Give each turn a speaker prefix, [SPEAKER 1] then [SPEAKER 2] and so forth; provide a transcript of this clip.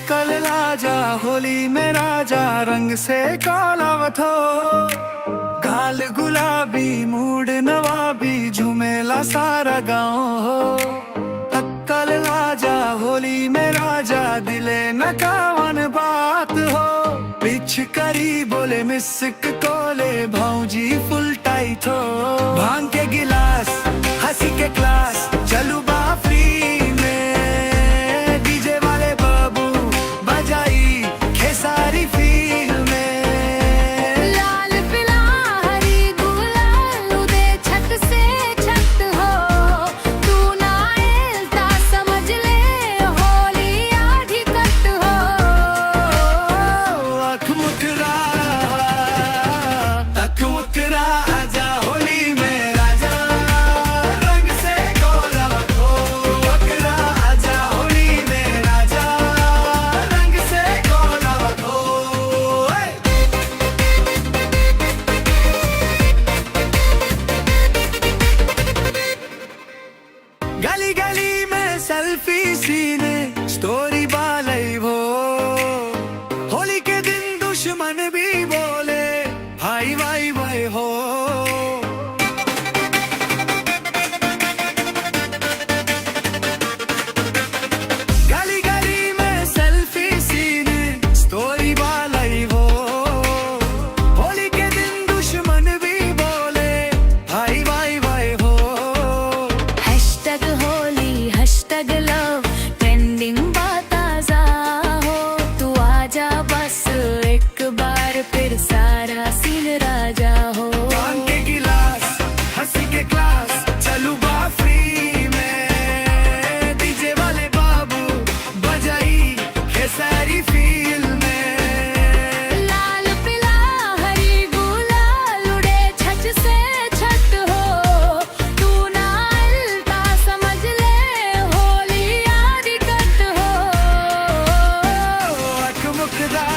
[SPEAKER 1] अक्कल लाजा होली में राजा रंग से कालावत हो। गाल गुलाबी मूड नवाबी झूमेला सारा गाँव हो। अक्कल लाजा होली में राजा दिले नकावन बात हो। पिछ करी बोले मिस्क कोले भौजी फुल टाइट हो। भांग के गिलास हंसी के क्लास चलू बाफरी में डीजे वाले बाबू बजाई खेसारी फील में।
[SPEAKER 2] लाल पीला हरी गुलाल उदे छत से छत हो। तू ना एलता समझ ले होली आधी कट हो।
[SPEAKER 1] अख मुकरा आजा होली में राजा रंग से गोलावत हो। अकरा आजा होली में राजा रंग से गोलावत हो। गली गली में सेल्फी सीने स्टोरी बालई वो। होली के दिन दुश्मन भी बोले भाई भाई भाई हो। गली गली में सेल्फी सीने स्टोरी बालई हो। होली के दिन दुश्मन भी बोले भाई भाई भाई हो।
[SPEAKER 2] Hashtag Holi hashtag love trending बात ताजा हो। तू आजा बस एक बार फिर सारा सीन राजा हो।
[SPEAKER 1] भांग के गिलास हंसी के क्लास चलू बाफरी में डीजे वाले बाबू बजाई खेसारी फील में।
[SPEAKER 2] लाल पीला हरी गुलाल उड़े छत से छत हो। तू ना एलता समझ ले होली आधी कट हो।
[SPEAKER 1] अख मुकरा